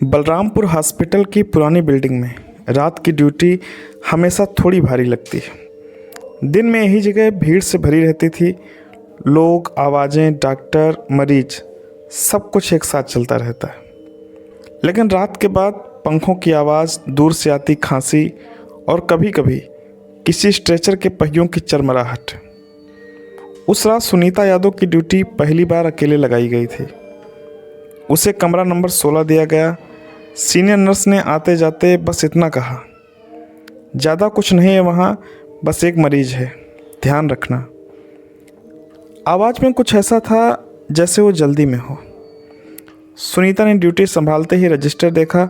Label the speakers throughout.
Speaker 1: Balrampur hospital की पुरानी building में रात की ड्यूटी हमेशा थोड़ी भारी लगती है। दिन में यही जगह भीड़ से भरी रहती थी। लोग, आवाज़ें, डॉक्टर, मरीज, सब कुछ एक साथ चलता रहता है। लेकिन रात के बाद पंखों की आवाज़, दूर से आती खांसी और कभी कभी किसी स्ट्रेचर के पहियों की चरमराहट। उस रात सुनीता यादव की ड्यूटी पहली बार अकेले लगाई गई थी। उसे कमरा नंबर 16 दिया गया। सीनियर नर्स ने आते जाते बस इतना कहा, ज़्यादा कुछ नहीं है वहाँ, बस एक मरीज है, ध्यान रखना। आवाज़ में कुछ ऐसा था जैसे वो जल्दी में हो। सुनीता ने ड्यूटी संभालते ही रजिस्टर देखा।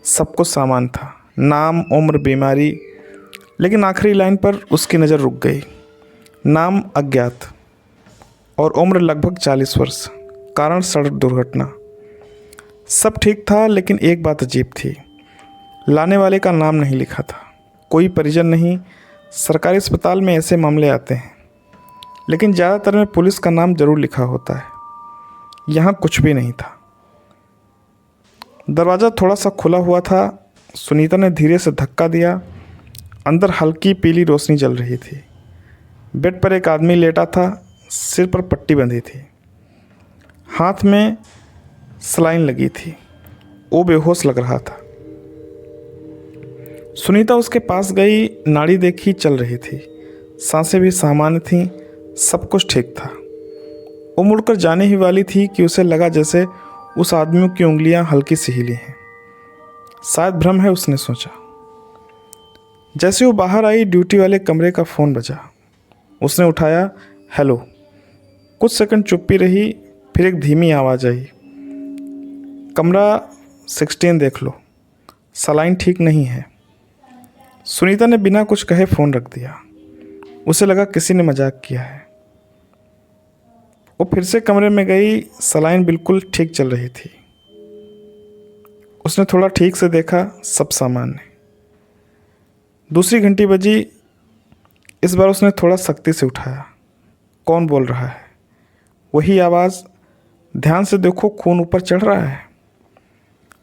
Speaker 1: सब कुछ सामान था, नाम, उम्र, बीमारी। लेकिन आखिरी लाइन पर उसकी नज़र रुक गई। नाम अज्ञात और उम्र लगभग 40 वर्ष, कारण सड़क दुर्घटना। सब ठीक था, लेकिन एक बात अजीब थी। लाने वाले का नाम नहीं लिखा था, कोई परिजन नहीं। सरकारी अस्पताल में ऐसे मामले आते हैं, लेकिन ज़्यादातर में पुलिस का नाम ज़रूर लिखा होता है। यहाँ कुछ भी नहीं था। दरवाज़ा थोड़ा सा खुला हुआ था। सुनीता ने धीरे से धक्का दिया। अंदर हल्की पीली रोशनी जल रही थी। बेड पर एक आदमी लेटा था, सिर पर पट्टी बंधी थी, हाथ में सलाइन लगी थी। वो बेहोश लग रहा था। सुनीता उसके पास गई, नाड़ी देखी, चल रही थी, सांसें भी सामान्य थीं, सब कुछ ठीक था। वो मुड़कर जाने ही वाली थी कि उसे लगा जैसे उस आदमी की उंगलियां हल्की सी हिली हैं। शायद भ्रम है, उसने सोचा। जैसे वो बाहर आई, ड्यूटी वाले कमरे का फ़ोन बजा। उसने उठाया। हेलो। कुछ सेकंड चुप्पी रही, फिर एक धीमी आवाज़ आई, कमरा 16 देख लो, सलाइन ठीक नहीं है। सुनीता ने बिना कुछ कहे फ़ोन रख दिया। उसे लगा किसी ने मजाक किया है। वो फिर से कमरे में गई। सलाइन बिल्कुल ठीक चल रही थी। उसने थोड़ा ठीक से देखा, सब सामान्य। दूसरी घंटी बजी। इस बार उसने थोड़ा सख्ती से उठाया। कौन बोल रहा है? वही आवाज़, ध्यान से देखो, खून ऊपर चढ़ रहा है।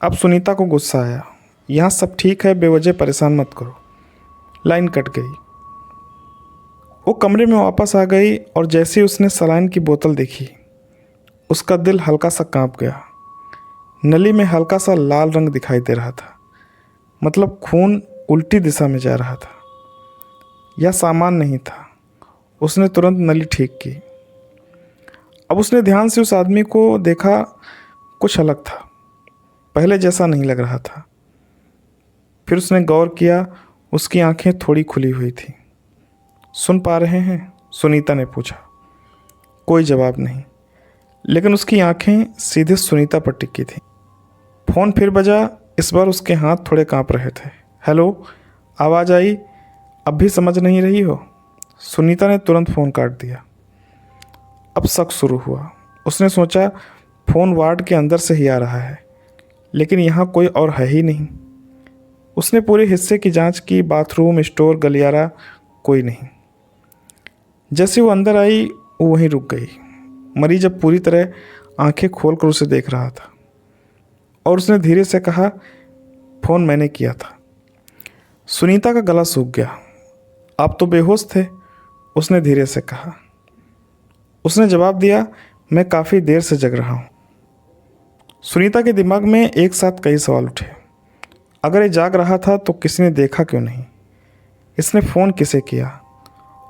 Speaker 1: अब सुनीता को गुस्सा आया। यहाँ सब ठीक है, बेवजह परेशान मत करो। लाइन कट गई। वो कमरे में वापस आ गई और जैसे ही उसने सलाइन की बोतल देखी, उसका दिल हल्का सा कांप गया। नली में हल्का सा लाल रंग दिखाई दे रहा था, मतलब खून उल्टी दिशा में जा रहा था। यह सामान नहीं था। उसने तुरंत नली ठीक की। अब उसने ध्यान से उस आदमी को देखा। कुछ अलग था, पहले जैसा नहीं लग रहा था। फिर उसने गौर किया, उसकी आंखें थोड़ी खुली हुई थी। सुन पा रहे हैं? सुनीता ने पूछा। कोई जवाब नहीं, लेकिन उसकी आंखें सीधे सुनीता पर टिकी थीं। फ़ोन फिर बजा। इस बार उसके हाथ थोड़े कांप रहे थे। हेलो, आवाज़ आई। अब भी समझ नहीं रही हो? सुनीता ने तुरंत फ़ोन काट दिया। अब शक शुरू हुआ। उसने सोचा, फ़ोन वार्ड के अंदर से ही आ रहा है, लेकिन यहाँ कोई और है ही नहीं। उसने पूरे हिस्से की जांच की, बाथरूम, स्टोर, गलियारा, कोई नहीं। जैसे वो अंदर आई, वो वहीं रुक गई। मरीज अब पूरी तरह आंखें खोलकर उसे देख रहा था और उसने धीरे से कहा, फ़ोन मैंने किया था। सुनीता का गला सूख गया। आप तो बेहोश थे, उसने धीरे से कहा। उसने जवाब दिया, मैं काफ़ी देर से जग रहा हूँ। सुनीता के दिमाग में एक साथ कई सवाल उठे। अगर ये जाग रहा था तो किसी ने देखा क्यों नहीं? इसने फ़ोन किसे किया?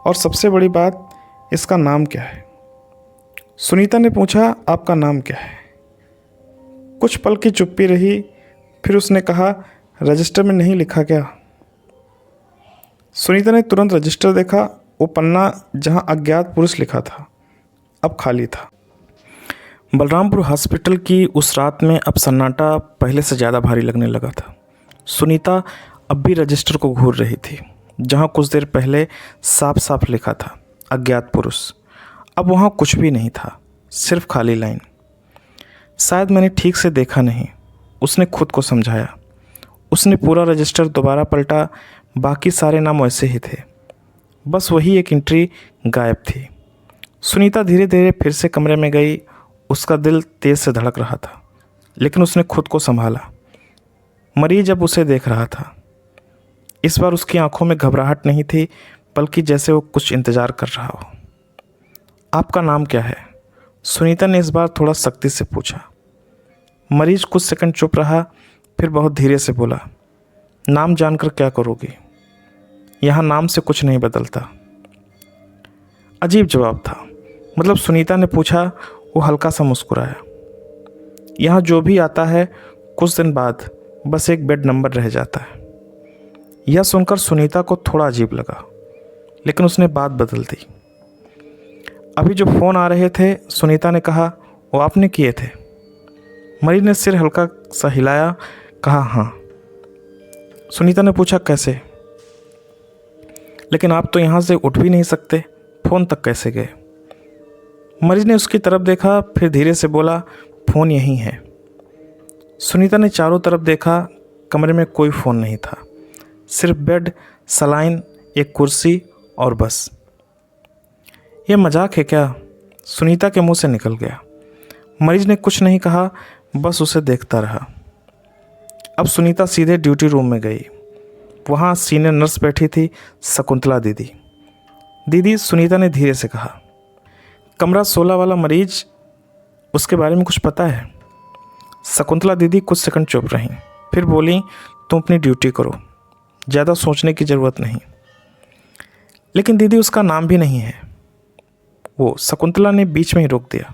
Speaker 1: और सबसे बड़ी बात, इसका नाम क्या है? सुनीता ने पूछा, आपका नाम क्या है? कुछ पल की चुप्पी रही। फिर उसने कहा, रजिस्टर में नहीं लिखा क्या? सुनीता ने तुरंत रजिस्टर देखा। वो पन्ना जहां अज्ञात पुरुष लिखा था, अब खाली था। बलरामपुर हॉस्पिटल की उस रात में अब सन्नाटा पहले से ज़्यादा भारी लगने लगा था। सुनीता अब भी रजिस्टर को घूर रही थी, जहां कुछ देर पहले साफ साफ लिखा था, अज्ञात पुरुष। अब वहां कुछ भी नहीं था, सिर्फ खाली लाइन। शायद मैंने ठीक से देखा नहीं, उसने खुद को समझाया। उसने पूरा रजिस्टर दोबारा पलटा। बाकी सारे नाम वैसे ही थे, बस वही एक एंट्री गायब थी। सुनीता धीरे धीरे फिर से कमरे में गई। उसका दिल तेज़ से धड़क रहा था, लेकिन उसने खुद को संभाला। मरीज अब उसे देख रहा था। इस बार उसकी आंखों में घबराहट नहीं थी, बल्कि जैसे वो कुछ इंतज़ार कर रहा हो। आपका नाम क्या है? सुनीता ने इस बार थोड़ा सख्ती से पूछा। मरीज कुछ सेकंड चुप रहा, फिर बहुत धीरे से बोला, नाम जानकर क्या करोगी? यहाँ नाम से कुछ नहीं बदलता। अजीब जवाब था। मतलब सुनीता ने पूछा। वो हल्का सा मुस्कुराया। यहाँ जो भी आता है कुछ दिन बाद बस एक बेड नंबर रह जाता है। यह सुनकर सुनीता को थोड़ा अजीब लगा, लेकिन उसने बात बदल दी। अभी जो फ़ोन आ रहे थे, सुनीता ने कहा, वो आपने किए थे? मरीज ने सिर हल्का सा हिलाया, कहा हाँ। सुनीता ने पूछा कैसे? लेकिन आप तो यहाँ से उठ भी नहीं सकते, फ़ोन तक कैसे गए? मरीज ने उसकी तरफ देखा, फिर धीरे से बोला, फ़ोन यहीं है। सुनीता ने चारों तरफ देखा। कमरे में कोई फ़ोन नहीं था, सिर्फ बेड, सलाइन, एक कुर्सी और बस। ये मजाक है क्या? सुनीता के मुंह से निकल गया। मरीज ने कुछ नहीं कहा, बस उसे देखता रहा। अब सुनीता सीधे ड्यूटी रूम में गई। वहाँ सीनियर नर्स बैठी थी, शकुंतला दीदी। दीदी, सुनीता ने धीरे से कहा, कमरा 16 वाला मरीज, उसके बारे में कुछ पता है? शकुंतला दीदी कुछ सेकंड चुप रहीं, फिर बोली, तुम अपनी ड्यूटी करो, ज़्यादा सोचने की ज़रूरत नहीं। लेकिन दीदी, उसका नाम भी नहीं है। वो शकुंतला ने बीच में ही रोक दिया।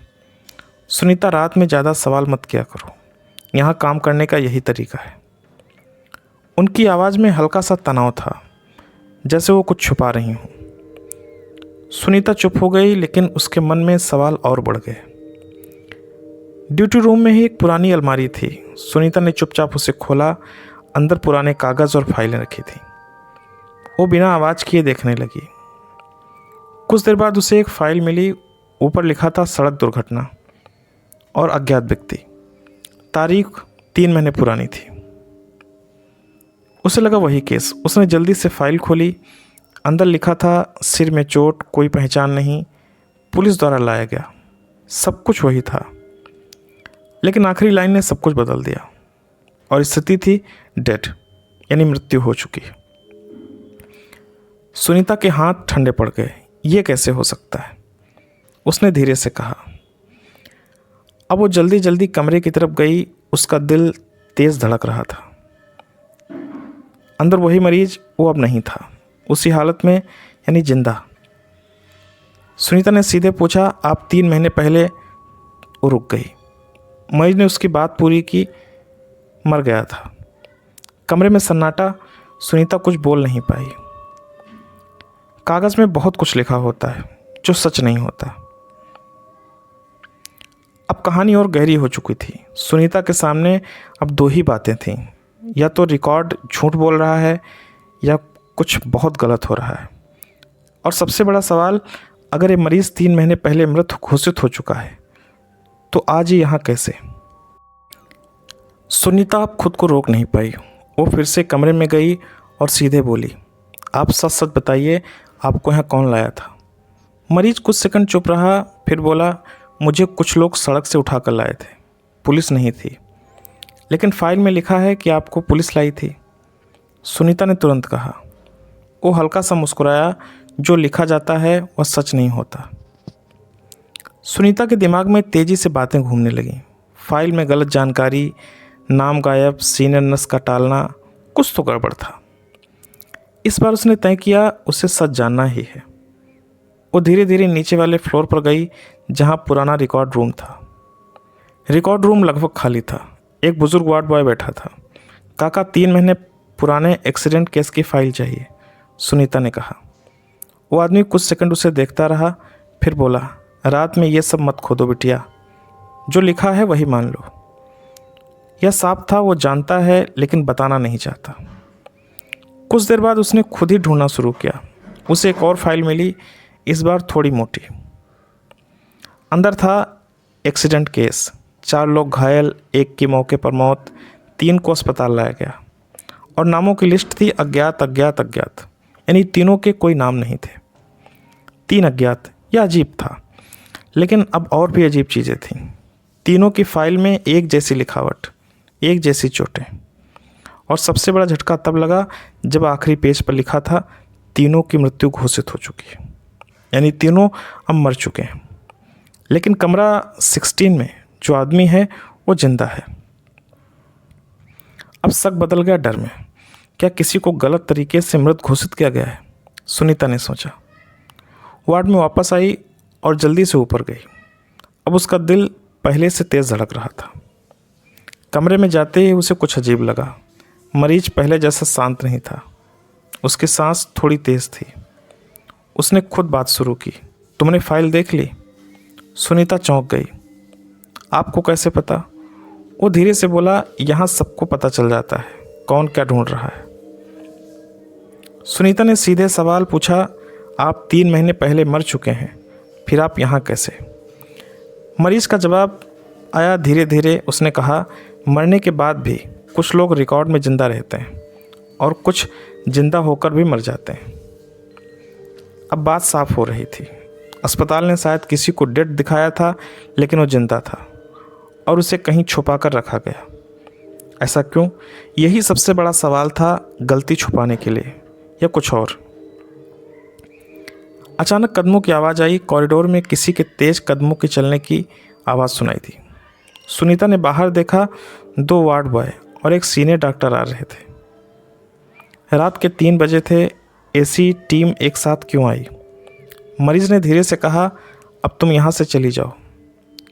Speaker 1: सुनीता, रात में ज़्यादा सवाल मत किया करो, यहाँ काम करने का यही तरीका है। उनकी आवाज़ में हल्का सा तनाव था, जैसे वो कुछ छुपा रही हूँ। सुनीता चुप हो गई, लेकिन उसके मन में सवाल और बढ़ गए। ड्यूटी रूम में ही एक पुरानी अलमारी थी। सुनीता ने चुपचाप उसे खोला। अंदर पुराने कागज़ और फाइलें रखी थी। वो बिना आवाज़ किए देखने लगी। कुछ देर बाद उसे एक फाइल मिली। ऊपर लिखा था सड़क दुर्घटना और अज्ञात व्यक्ति। तारीख 3 महीने पुरानी थी। उसे लगा वही केस। उसने जल्दी से फाइल खोली। अंदर लिखा था, सिर में चोट, कोई पहचान नहीं, पुलिस द्वारा लाया गया। सब कुछ वही था, लेकिन आखिरी लाइन ने सब कुछ बदल दिया। और स्थिति थी डेड, यानी मृत्यु हो चुकी। सुनीता के हाथ ठंडे पड़ गए। ये कैसे हो सकता है? उसने धीरे से कहा। अब वो जल्दी जल्दी कमरे की तरफ गई। उसका दिल तेज धड़क रहा था। अंदर वही मरीज, वो अब नहीं था उसी हालत में, यानी जिंदा। सुनीता ने सीधे पूछा, आप 3 महीने पहले? वो रुक गई। मरीज ने उसकी बात पूरी की, मर गया था। कमरे में सन्नाटा। सुनीता कुछ बोल नहीं पाई। कागज़ में बहुत कुछ लिखा होता है जो सच नहीं होता। अब कहानी और गहरी हो चुकी थी। सुनीता के सामने अब 2 ही बातें थीं, या तो रिकॉर्ड झूठ बोल रहा है या कुछ बहुत गलत हो रहा है। और सबसे बड़ा सवाल, अगर ये मरीज़ 3 महीने पहले मृत घोषित हो चुका है तो आज ही यहाँ कैसे? सुनीता अब खुद को रोक नहीं पाई। वो फिर से कमरे में गई और सीधे बोली, आप सच सच बताइए, आपको यहाँ कौन लाया था? मरीज कुछ सेकंड चुप रहा, फिर बोला, मुझे कुछ लोग सड़क से उठा कर लाए थे, पुलिस नहीं थी। लेकिन फाइल में लिखा है कि आपको पुलिस लाई थी। सुनीता ने तुरंत कहा। वो हल्का सा मुस्कुराया। जो लिखा जाता है वह सच नहीं होता। सुनीता के दिमाग में तेज़ी से बातें घूमने लगीं। फाइल में गलत जानकारी, नाम गायब, सीनियर नर्स का टालना, कुछ तो गड़बड़ था। इस बार उसने तय किया उसे सच जानना ही है। वो धीरे धीरे नीचे वाले फ्लोर पर गई, जहाँ पुराना रिकॉर्ड रूम था। रिकॉर्ड रूम लगभग खाली था। एक बुजुर्ग वार्ड बॉय बैठा था। काका, 3 महीने पुराने एक्सीडेंट केस की फाइल चाहिए, सुनीता ने कहा। वो आदमी कुछ सेकंड उसे देखता रहा, फिर बोला, रात में ये सब मत खोदो बिटिया, जो लिखा है वही मान लो। यह साफ था, वो जानता है लेकिन बताना नहीं चाहता। कुछ देर बाद उसने खुद ही ढूंढना शुरू किया। उसे एक और फाइल मिली, इस बार थोड़ी मोटी। अंदर था एक्सीडेंट केस, 4 लोग घायल, 1 की मौके पर मौत, 3 को अस्पताल लाया गया। और नामों की लिस्ट थी अज्ञात अज्ञात अज्ञात, यानी तीनों के कोई नाम नहीं थे। 3 अज्ञात। यह अजीब था, लेकिन अब और भी अजीब चीज़ें थीं। तीनों की फाइल में एक जैसी लिखावट, एक जैसी चोटें, और सबसे बड़ा झटका तब लगा जब आखिरी पेज पर लिखा था तीनों की मृत्यु घोषित हो चुकी है, यानी तीनों अब मर चुके हैं। लेकिन कमरा 16 में जो आदमी है वो जिंदा है। अब शक बदल गया डर में। क्या किसी को गलत तरीके से मृत घोषित किया गया है? सुनीता ने सोचा। वार्ड में वापस आई और जल्दी से ऊपर गई। अब उसका दिल पहले से तेज़ धड़क रहा था। कमरे में जाते ही उसे कुछ अजीब लगा। मरीज पहले जैसा शांत नहीं था, उसकी सांस थोड़ी तेज़ थी। उसने खुद बात शुरू की, तुमने फाइल देख ली? सुनीता चौंक गई। आपको कैसे पता? वो धीरे से बोला, यहाँ सबको पता चल जाता है कौन क्या ढूंढ रहा है। सुनीता ने सीधे सवाल पूछा, आप 3 महीने पहले मर चुके हैं, फिर आप यहाँ कैसे? मरीज का जवाब आया धीरे धीरे। उसने कहा, मरने के बाद भी कुछ लोग रिकॉर्ड में ज़िंदा रहते हैं और कुछ जिंदा होकर भी मर जाते हैं। अब बात साफ हो रही थी। अस्पताल ने शायद किसी को डेड दिखाया था, लेकिन वो जिंदा था और उसे कहीं छुपा कर रखा गया। ऐसा क्यों? यही सबसे बड़ा सवाल था। गलती छुपाने के लिए या कुछ और? अचानक कदमों की आवाज़ आई। कॉरिडोर में किसी के तेज कदमों के चलने की आवाज़ सुनाई दी। सुनीता ने बाहर देखा, 2 वार्ड बॉय और एक सीनियर डॉक्टर आ रहे थे। रात के 3 बजे थे। एसी टीम एक साथ क्यों आई? मरीज ने धीरे से कहा, अब तुम यहाँ से चली जाओ।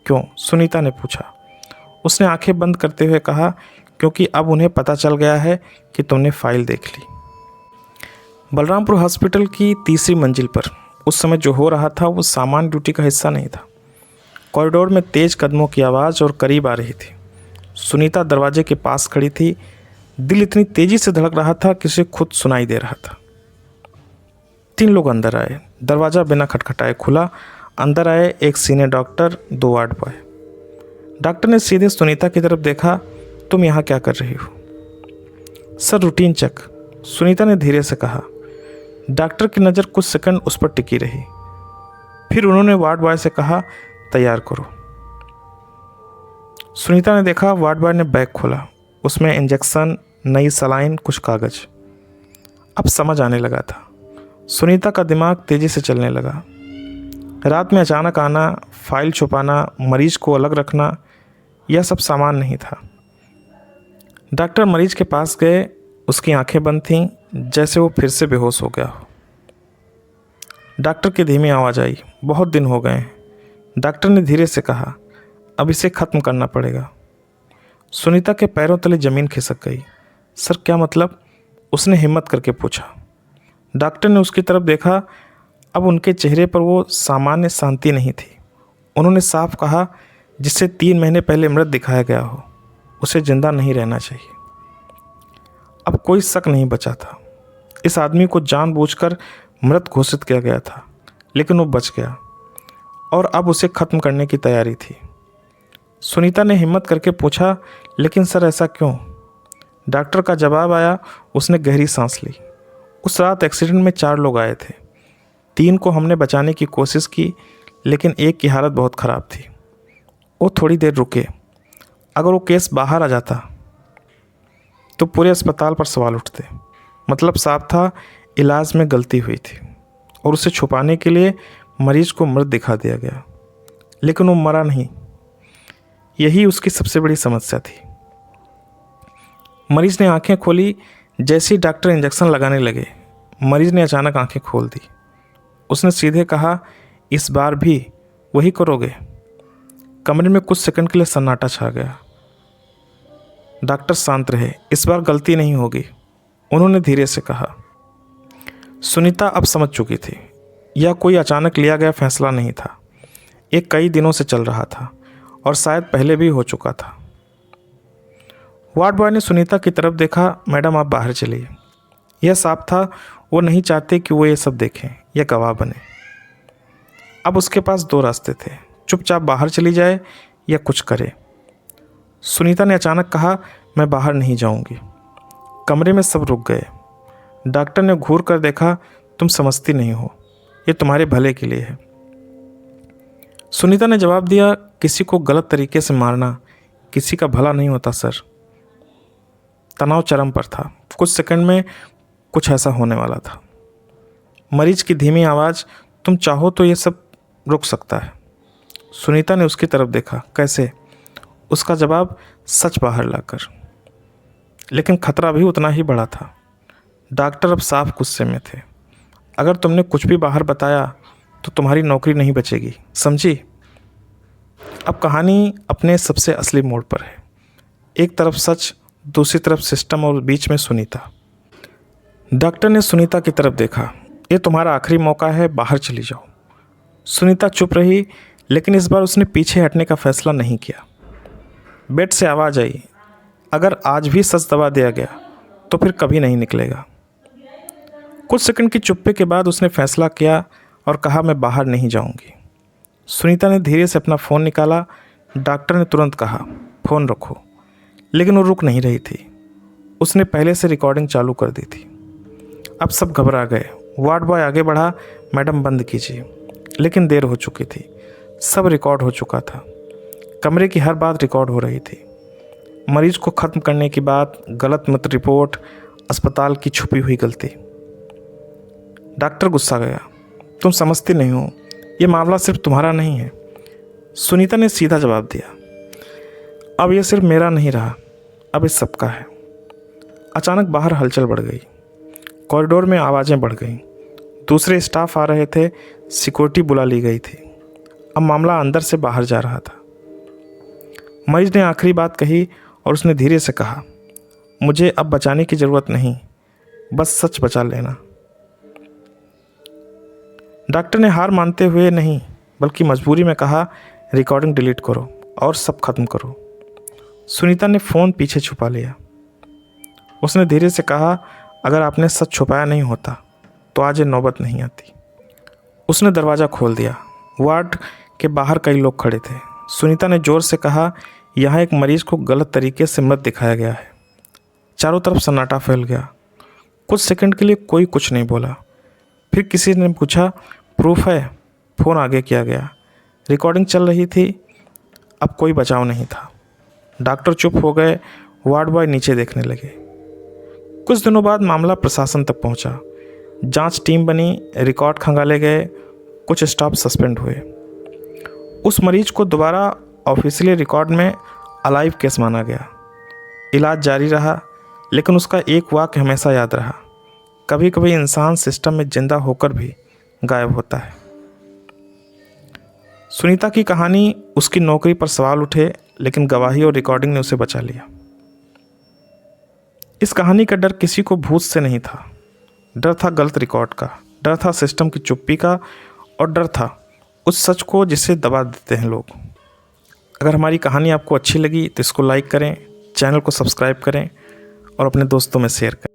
Speaker 1: क्यों? सुनीता ने पूछा। उसने आंखें बंद करते हुए कहा, क्योंकि अब उन्हें पता चल गया है कि तुमने फाइल देख ली। बलरामपुर हॉस्पिटल की 3री मंजिल पर उस समय जो हो रहा था वो सामान्य ड्यूटी का हिस्सा नहीं था। कॉरिडोर में तेज कदमों की आवाज़ और करीब आ रही थी। सुनीता दरवाजे के पास खड़ी थी। दिल इतनी तेजी से धड़क रहा था कि उसे खुद सुनाई दे रहा था। 3 लोग अंदर आए। दरवाज़ा बिना खटखटाए खुला। अंदर आए एक senior doctor, 2 ward boy. Doctor ने सीधे सुनीता की तरफ देखा, तुम यहाँ क्या कर रही हो? सर, रूटीन चेक, सुनीता ने धीरे से कहा। डॉक्टर की नज़र कुछ सेकंड उस पर टिकी रही। फिर उन्होंने वार्ड बॉय से कहा, तैयार करो। सुनीता ने देखा, वार्ड बॉय ने बैग खोला। उसमें इंजेक्शन, नई सलाइन, कुछ कागज। अब समझ आने लगा था। सुनीता का दिमाग तेज़ी से चलने लगा। रात में अचानक आना, फाइल छुपाना, मरीज को अलग रखना, यह सब सामान नहीं था। डॉक्टर मरीज के पास गए। उसकी आंखें बंद थीं, जैसे वो फिर से बेहोश हो गया हो। डॉक्टर की धीमी आवाज़ आई, बहुत दिन हो गए हैं। डॉक्टर ने धीरे से कहा, अब इसे ख़त्म करना पड़ेगा। सुनीता के पैरों तले ज़मीन खिसक गई। सर, क्या मतलब? उसने हिम्मत करके पूछा। डॉक्टर ने उसकी तरफ देखा। अब उनके चेहरे पर वो सामान्य शांति नहीं थी। उन्होंने साफ कहा, जिसे 3 महीने पहले मृत दिखाया गया हो, उसे जिंदा नहीं रहना चाहिए। अब कोई शक नहीं बचा था। इस आदमी को जानबूझकर मृत घोषित किया गया था, लेकिन वो बच गया और अब उसे ख़त्म करने की तैयारी थी। सुनीता ने हिम्मत करके पूछा, लेकिन सर ऐसा क्यों? डॉक्टर का जवाब आया। उसने गहरी सांस ली। उस रात एक्सीडेंट में 4 लोग आए थे। 3 को हमने बचाने की कोशिश की, लेकिन एक की हालत बहुत ख़राब थी। वो थोड़ी देर रुके। अगर वो केस बाहर आ जाता तो पूरे अस्पताल पर सवाल उठते। मतलब साफ था, इलाज में गलती हुई थी और उसे छुपाने के लिए मरीज को मृत दिखा दिया गया। लेकिन वो मरा नहीं। यही उसकी सबसे बड़ी समस्या थी। मरीज ने आंखें खोली। जैसे ही डॉक्टर इंजेक्शन लगाने लगे, मरीज ने अचानक आंखें खोल दी। उसने सीधे कहा, इस बार भी वही करोगे? कमरे में कुछ सेकंड के लिए सन्नाटा छा गया। डॉक्टर शांत रहे। इस बार गलती नहीं होगी, उन्होंने धीरे से कहा। सुनीता अब समझ चुकी थी। यह कोई अचानक लिया गया फैसला नहीं था। एक कई दिनों से चल रहा था और शायद पहले भी हो चुका था। वार्ड बॉय ने सुनीता की तरफ देखा। मैडम, आप बाहर चलिए। यह साफ था, वो नहीं चाहते कि वो ये सब देखें या गवाह बने। अब उसके पास 2 रास्ते थे, चुपचाप बाहर चली जाए या कुछ करे। सुनीता ने अचानक कहा, मैं बाहर नहीं जाऊंगी। कमरे में सब रुक गए। डॉक्टर ने घूर कर देखा। तुम समझती नहीं हो, ये तुम्हारे भले के लिए है। सुनीता ने जवाब दिया, किसी को गलत तरीके से मारना किसी का भला नहीं होता सर। तनाव चरम पर था। कुछ सेकंड में कुछ ऐसा होने वाला था। मरीज की धीमी आवाज़, तुम चाहो तो ये सब रुक सकता है। सुनीता ने उसकी तरफ देखा। कैसे? उसका जवाब, सच बाहर लाकर। लेकिन खतरा भी उतना ही बड़ा था। डॉक्टर अब साफ गुस्से में थे। अगर तुमने कुछ भी बाहर बताया तो तुम्हारी नौकरी नहीं बचेगी, समझी? अब कहानी अपने सबसे असली मोड़ पर है। एक तरफ सच, दूसरी तरफ सिस्टम और बीच में सुनीता। डॉक्टर ने सुनीता की तरफ देखा। ये तुम्हारा आखिरी मौका है, बाहर चली जाओ। सुनीता चुप रही, लेकिन इस बार उसने पीछे हटने का फैसला नहीं किया। बेड से आवाज़ आई, अगर आज भी सच दबा दिया गया तो फिर कभी नहीं निकलेगा। कुछ सेकंड की चुप्पी के बाद उसने फैसला किया और कहा, मैं बाहर नहीं जाऊंगी। सुनीता ने धीरे से अपना फ़ोन निकाला। डॉक्टर ने तुरंत कहा, फ़ोन रखो। लेकिन वो रुक नहीं रही थी। उसने पहले से रिकॉर्डिंग चालू कर दी थी। अब सब घबरा गए। वार्ड बॉय आगे बढ़ा, मैडम बंद कीजिए। लेकिन देर हो चुकी थी। सब रिकॉर्ड हो चुका था। कमरे की हर बात रिकॉर्ड हो रही थी। मरीज को ख़त्म करने की बात, गलत मत रिपोर्ट, अस्पताल की छुपी हुई गलती। डॉक्टर गुस्सा गया, तुम समझती नहीं हो, ये मामला सिर्फ तुम्हारा नहीं है। सुनीता ने सीधा जवाब दिया, अब ये सिर्फ मेरा नहीं रहा, अब इस सबका है। अचानक बाहर हलचल बढ़ गई। कॉरिडोर में आवाज़ें बढ़ गईं। दूसरे स्टाफ आ रहे थे, सिक्योरिटी बुला ली गई थी। अब मामला अंदर से बाहर जा रहा था। मरीज ने आखिरी बात कही और उसने धीरे से कहा, मुझे अब बचाने की ज़रूरत नहीं, बस सच बचा लेना। डॉक्टर ने हार मानते हुए नहीं बल्कि मजबूरी में कहा, रिकॉर्डिंग डिलीट करो और सब खत्म करो। सुनीता ने फ़ोन पीछे छुपा लिया। उसने धीरे से कहा, अगर आपने सच छुपाया नहीं होता तो आज ये नौबत नहीं आती। उसने दरवाज़ा खोल दिया। वार्ड के बाहर कई लोग खड़े थे। सुनीता ने ज़ोर से कहा, यहाँ एक मरीज को गलत तरीके से मत दिखाया गया है। चारों तरफ सन्नाटा फैल गया। कुछ सेकंड के लिए कोई कुछ नहीं बोला। फिर किसी ने पूछा, प्रूफ है? फ़ोन आगे किया गया। रिकॉर्डिंग चल रही थी। अब कोई बचाव नहीं था। डॉक्टर चुप हो गए। वार्ड बॉय नीचे देखने लगे। कुछ दिनों बाद मामला प्रशासन तक पहुंचा। जांच टीम बनी, रिकॉर्ड खंगाले गए, कुछ स्टाफ सस्पेंड हुए। उस मरीज को दोबारा ऑफिशियली रिकॉर्ड में अलाइव केस माना गया। इलाज जारी रहा, लेकिन उसका एक वाक्य हमेशा याद रहा, कभी कभी इंसान सिस्टम में जिंदा होकर भी गायब होता है। सुनीता की कहानी, उसकी नौकरी पर सवाल उठे, लेकिन गवाही और रिकॉर्डिंग ने उसे बचा लिया। इस कहानी का डर किसी को भूत से नहीं था। डर था गलत रिकॉर्ड का, डर था सिस्टम की चुप्पी का, और डर था उस सच को जिसे दबा देते हैं लोग। अगर हमारी कहानी आपको अच्छी लगी तो इसको लाइक करें, चैनल को सब्सक्राइब करें और अपने दोस्तों में शेयर करें।